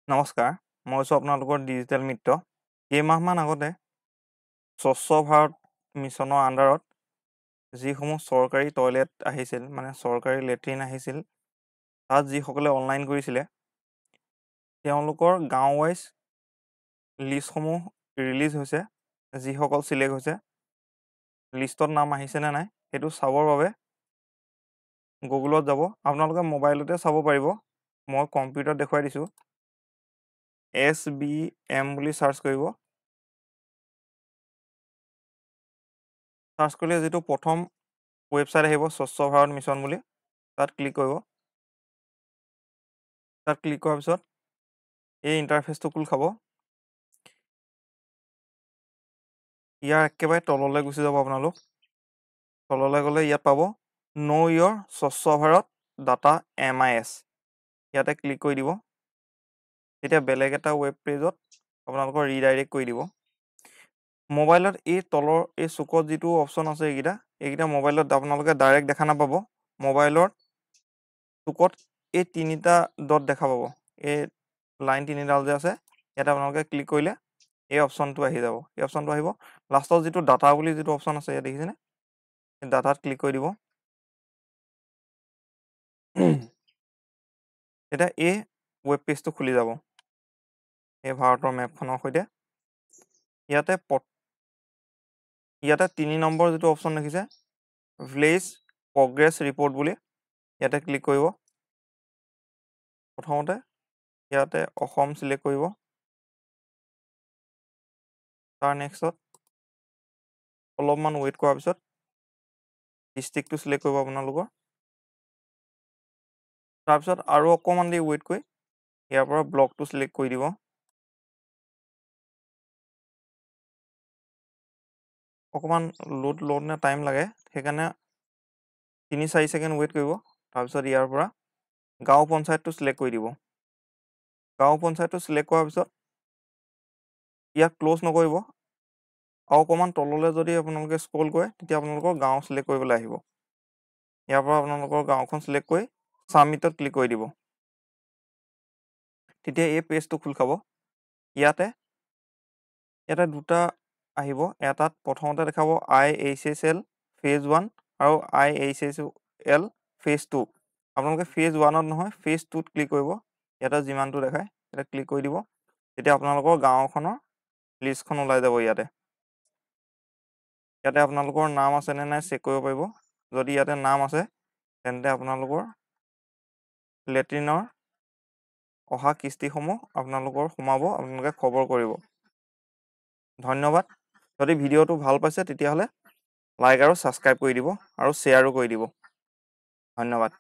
নমস্কাৰ, মই আছোঁ আপোনালোকৰ ডিজিটেল মিত্ৰ। কেইমাহমান আগতে স্বচ্ছ ভাৰত মিছনৰ আণ্ডাৰত যিসমূহ চৰকাৰী টয়লেট আহিছিল, মানে চৰকাৰী লেট্ৰিন আহিছিল, তাত যিসকলে অনলাইন কৰিছিলে, তেওঁলোকৰ গাঁও ৱাইজ লিষ্টসমূহ ৰিলিজ হৈছে। যিসকল চিলেক্ট হৈছে, লিষ্টত নাম আহিছেনে নাই সেইটো চাবৰ বাবে গুগলত যাব। আপোনালোকে মোবাইলতে চাব পাৰিব। মই কম্পিউটাৰত দেখুৱাই দিছোঁ। SBM বুলি চাৰ্চ কৰিব। চাৰ্চ কৰিলে যিটো প্ৰথম ৱেবছাইট আহিব স্বচ্ছ ভাৰত মিছন বুলি, তাত ক্লিক কৰিব। তাত ক্লিক কৰাৰ পিছত এই ইণ্টাৰফেচটো খোল খাব। ইয়াৰ একেবাৰে তললৈ গুচি যাব আপোনালোক। তললৈ গ'লে ইয়াত পাব ন' ইয়ৰ স্বচ্ছ ভাৰত ডাটা MIS। ইয়াতে ক্লিক কৰি দিব। এতিয়া বেলেগ এটা ৱেব পেজত আপোনালোকৰ ৰিডাইৰেক্ট কৰি দিব। মোবাইলত এই তলৰ এই চুকত যিটো অপশ্যন আছে এইকেইটা মোবাইলত আপোনালোকে ডাইৰেক্ট দেখা নাপাব। মোবাইলৰ চুকত এই তিনিটা ডট দেখা পাব। এই লাইন তিনিডাল যে আছে, ইয়াতে আপোনালোকে ক্লিক কৰিলে এই অপশ্যনটো আহি যাব। এই অপশ্যনটো আহিব। লাষ্টত যিটো ডাটা বুলি যিটো অপশ্যন আছে, ইয়াত দেখিছেনে? এই ডাটাত ক্লিক কৰি দিব। এতিয়া এই ৱেব পেজটো খুলি যাব এই ভাৰতৰ মেপখনৰ সৈতে। ইয়াতে 3 নম্বৰ যিটো অপশ্যন দেখিছে, ভিলেজ প্ৰগ্ৰেছ ৰিপৰ্ট বুলি, ইয়াতে ক্লিক কৰিব। প্ৰথমতে ইয়াতে অসম চিলেক্ট কৰিব। তাৰ নেক্সটত অলপমান ৱেইট কৰাৰ পিছত ডিষ্ট্ৰিক্টটো চিলেক্ট কৰিব আপোনালোকৰ। তাৰপিছত আৰু অকণমান দেৰি ৱেইট কৰি ইয়াৰ পৰা ব্লকটো চিলেক্ট কৰি দিব। অকণমান লোড টাইম লাগে, সেইকাৰণে 3-4 ছেকেণ্ড ৱেইট কৰিব। তাৰপিছত ইয়াৰ পৰা গাঁও পঞ্চায়তটো চিলেক্ট কৰি দিব। গাঁও পঞ্চায়তটো চিলেক্ট কৰাৰ পিছত ইয়াক ক্ল'জ নকৰিব। আৰু অকণমান তললৈ যদি আপোনালোকে স্ক্ৰল কৰে, তেতিয়া আপোনালোকৰ গাঁও চিলেক্ট কৰিবলৈ আহিব। ইয়াৰ পৰা আপোনালোকৰ গাঁওখন চিলেক্ট কৰি ছাবমিটত ক্লিক কৰি দিব। তেতিয়া এই পেজটো খোল খাব। ইয়াতে দুটা আহিব। এটাত প্ৰথমতে দেখাব IHSL ফেজ 1 আৰু IHSL ফেজ 2। আপোনালোকে ফেজ 1ত নহয়, ফেজ 2ত ক্লিক কৰিব। ইয়াতে যিমানটো দেখায় ইয়াতে ক্লিক কৰি দিব। তেতিয়া আপোনালোকৰ গাঁওখনৰ লিষ্টখন ওলাই যাব। ইয়াতে আপোনালোকৰ নাম আছেনে নাই চেক কৰিব পাৰিব। যদি ইয়াতে নাম আছে, তেন্তে আপোনালোকৰ লেট্ৰিনৰ অহা কিস্তিসমূহ আপোনালোকৰ সোমাব, আপোনালোকে খবৰ কৰিব। ধন্যবাদ। যদি ভিডিঅ'টো ভাল পাইছে, তেতিয়াহ'লে লাইক আৰু ছাবস্ক্ৰাইব কৰি দিব আৰু শ্বেয়াৰো কৰি দিব। ধন্যবাদ।